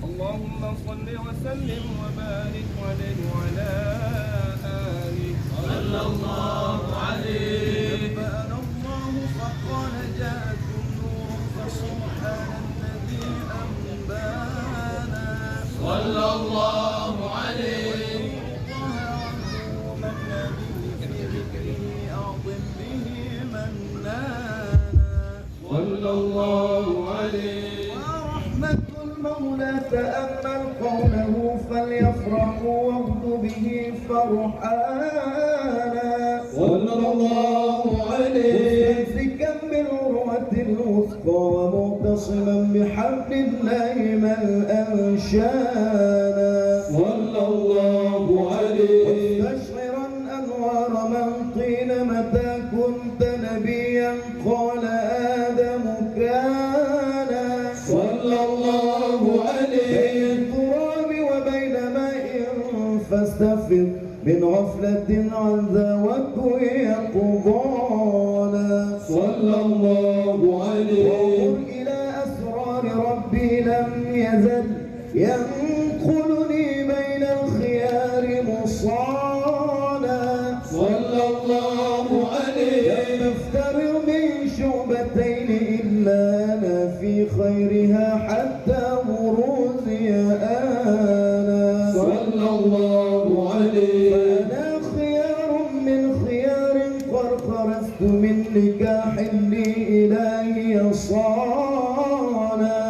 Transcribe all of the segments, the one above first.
اللهم صل وسلم وبارك عليه وعلى آله صلى الله عليه. نبأنا الله فقال جاءكم نور فسبحان الذي أنبانا صلى الله عليه. صلى الله عليه. ورحمة المولى تأمل قوله فليفرحوا واغدوا به فرحانا صلى الله عليه. مستمسكا بالعروة الوثقى ومعتصما بحبل الله من أنشانا صلى الله عليه. مستشعرا أنوار من قيل متى كنت نبيا قال آدم كان صلى الله عليه. بين التراب وبين ماء فاستفر من غفلة عن ذاوته يقضانا صلى الله عليه. وانظر إلى أسرار ربي لم يزل ينقلني بين الخيار مصانا صلى الله عليه. لم نفترق من شعبتين إلا أنا في خيرها حتى بروزي أنا صلى الله عليه. فأنا خيار من خيار قد خرجت من نكاح لي إلهي صانا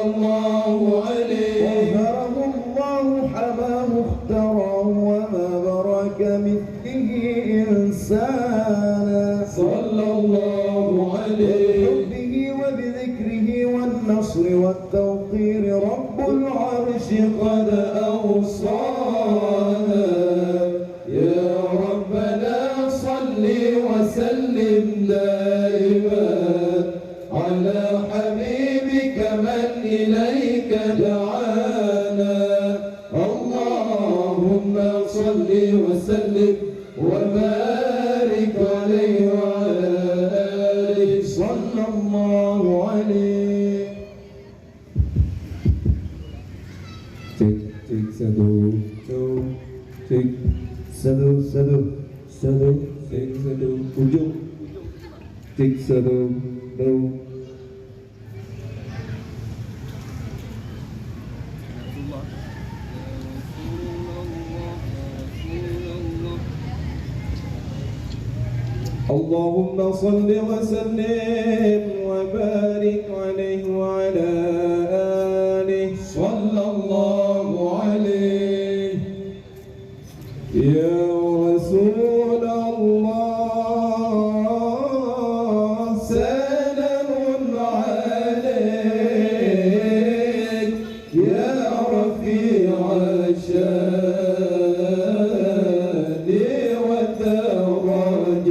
الله عليه طهره الله حماه اختراه وما برك مثله إنسانا صلى الله عليه بحبه وبذكره والنصر والتوقير رب العرش قد أوصانا يا ربنا صل وسلم دائما على حبيبك من إليك دعانا اللهم صل وسلم وبارك عليه وعلى آله صلى الله عليه. Cek cek satu cek Sadu satu cek satu ujung cek satu dua. اللهم صل وسلم وبارك عليه وعلى آله صلى الله عليه يا رسول الله سلام عليك يا رفيع الشان والدرج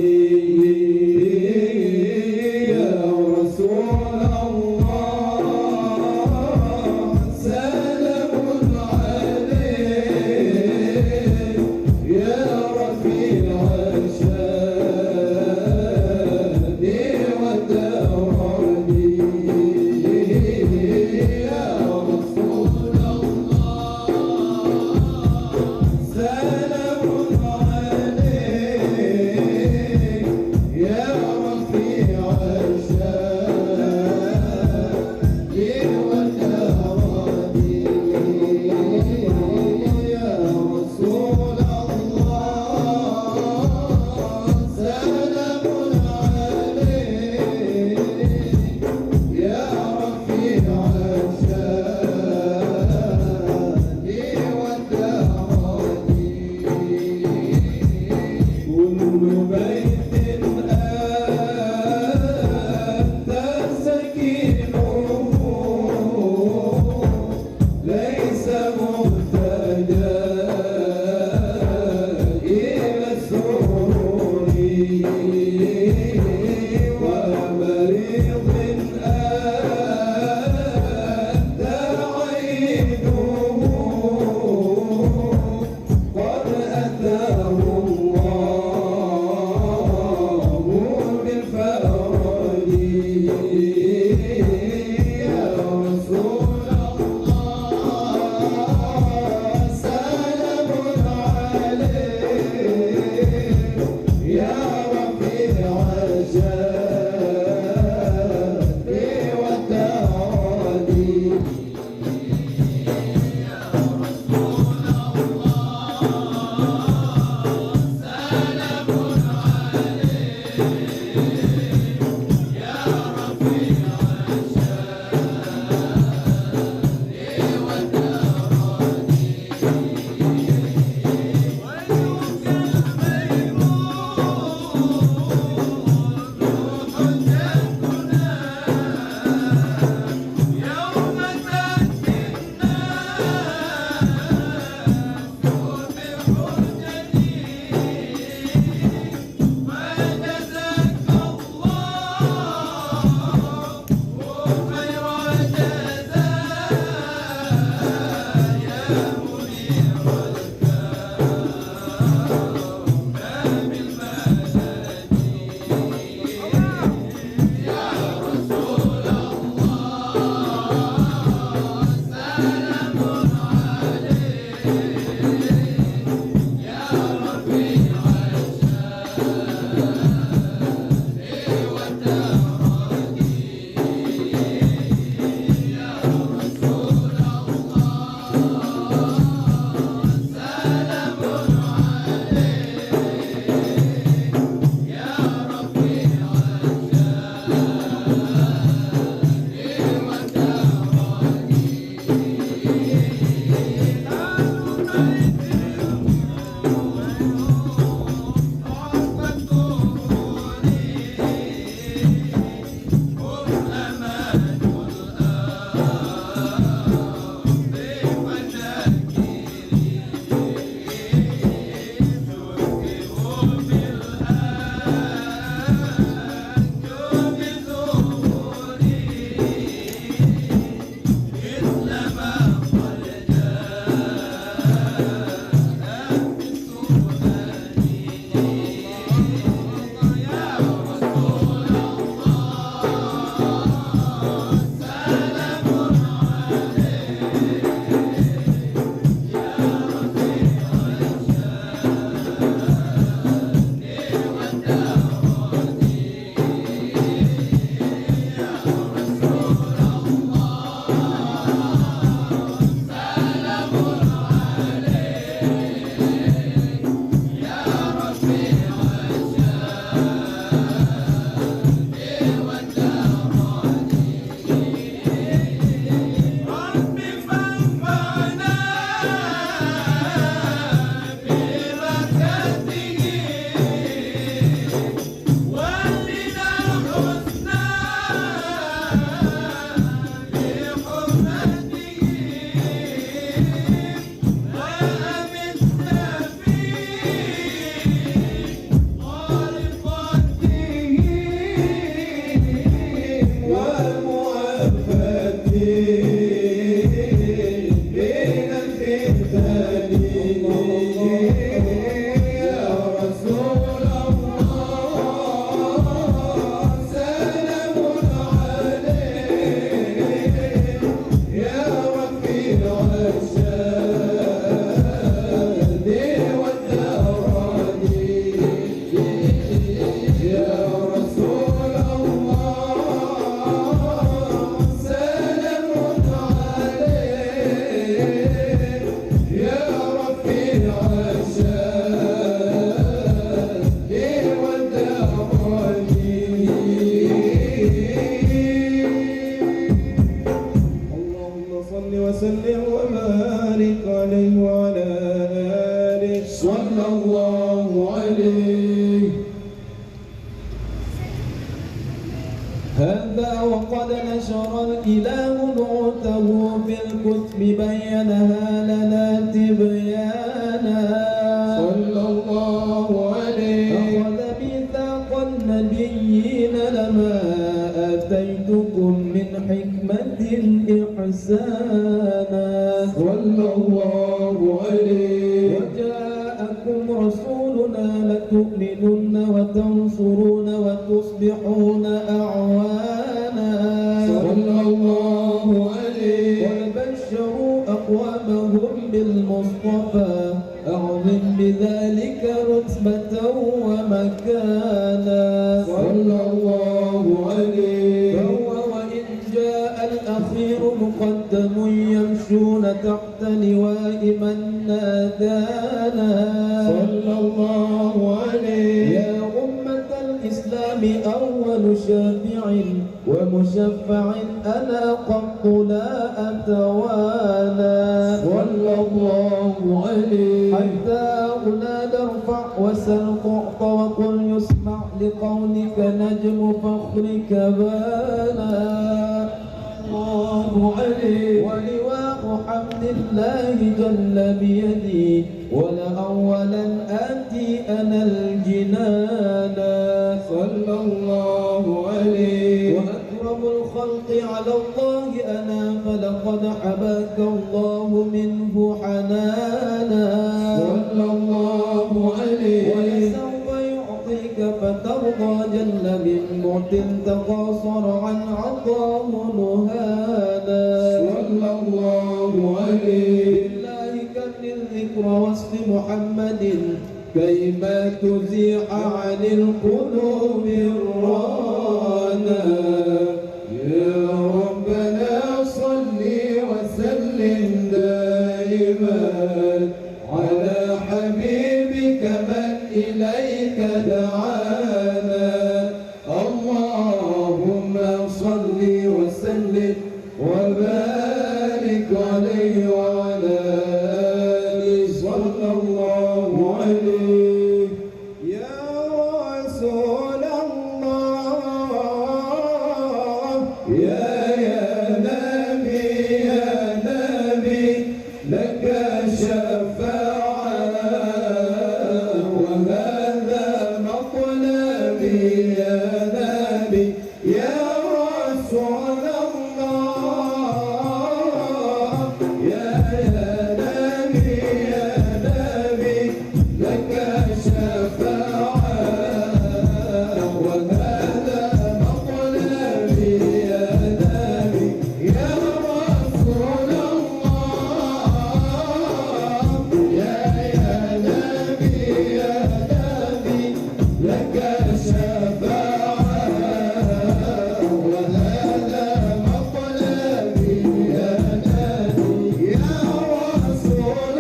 يا رسول الله بينها لنا تبيانا صلى الله عليه. أخذ ميثاق النبيين لما آتيتكم من حكمة إحسانا صلى الله عليه. وجاءكم رسولنا لتؤمنن وتنصرون وتصبحون أعوانا صلى الله عليه. وبشروا أقوامهم بالمصطفى أعظم بذلك رتبة ومكانا صلى الله عليه. فهو وإن جاء الأخير مقدم يمشون تحت لواء من نادانا صلى الله عليه. يا أمة الإسلام أول شافع ومشفع أنا قط لا أتوانى صلى الله عليه. حتى أنادى ارفع وسل تعط وقل يسمع لقولك نجم فخرك بانا الله عليه. ولواء حمد الله جل بيدي ولأولا آتي أنا الجنان صلى الله عليه. وأكرم الخلق على الله أنا فلقد حباك الله منه حنانا صلى الله عليه. ولسوف يعطيك فترضى جل من معت تقاصر عن عطاه نهانا صلى الله عليه. بالله كن الذكر وصف محمد كيما تزيح عن القلوب الرانا. يا ربنا صل وسلم دائما على حبيبك من إليك دعانا. اللهم صل وسلم وبارك عليه وعلى آله صلى الله عليه. يا رسول الله يا نبي لك شفاعة وهذا مطلبي يا نبي. يا رسول الله يا نبي لك شفاعة وهذا مطلبي يا نبي. يا رسول الله يا نبي لك شفاعة وهذا مطلبي يا نبي. يا رسول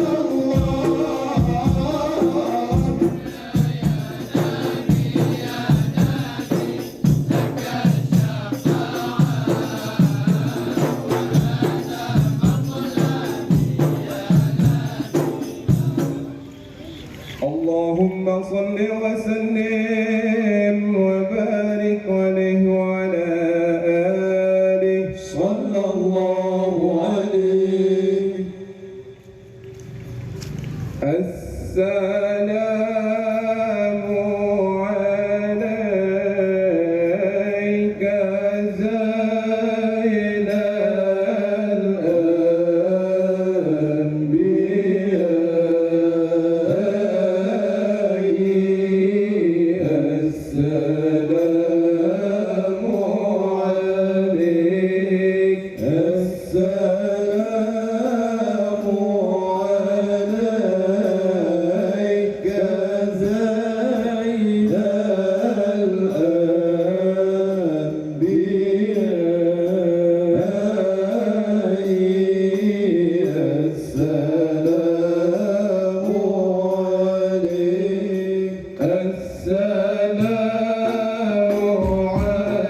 اللهم صل وسلم وبارك عليه وعلى آله صلى الله عليه. السلام عليك زين الأنبياء. السلام عليك السلام عليك زين الأنبياء. السلام عليك السلام عليك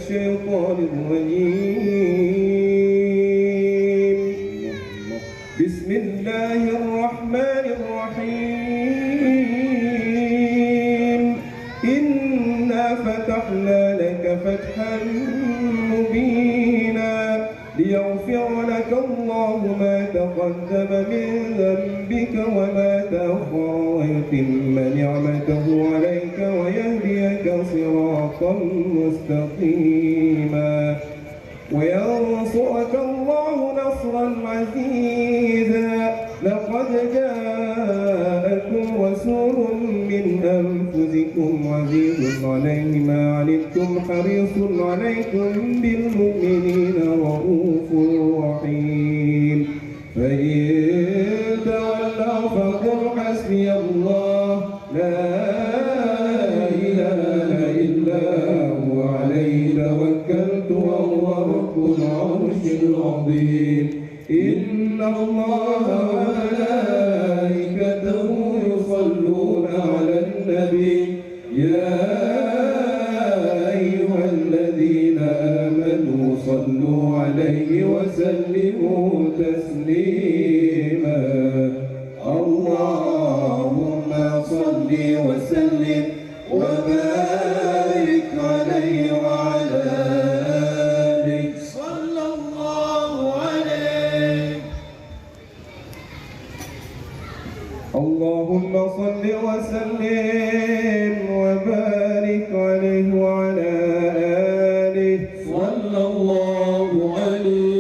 الشيطان الرجيم. بسم الله الرحمن الرحيم. إنا فتحنا لك فتحا مبينا ليغفر لك الله ما تقدم من ذنبك وما تأخر ويتم نعمته عليك ويهديك صراطا مستقيما وينصرك الله نصرا عزيزا. لقد جاءكم رسول من أنفسكم عزيز عليه ما عنتم حريص عليكم بالمؤمنين رؤوف رحيم. فإن تولوا فقل حسبي الله لا إله إلا هو عليه توكلت وهو رب العرش العظيم. إن الله وملائكته يصلون على النبي يا أيها الذين آمنوا صلوا عليه وسلموا تسليما. اللهم صل وسلم وبارك عليه وعلى آله صلى الله عليه. اللهم صل وسلم وبارك عليه وعلى آله صلى الله عليه.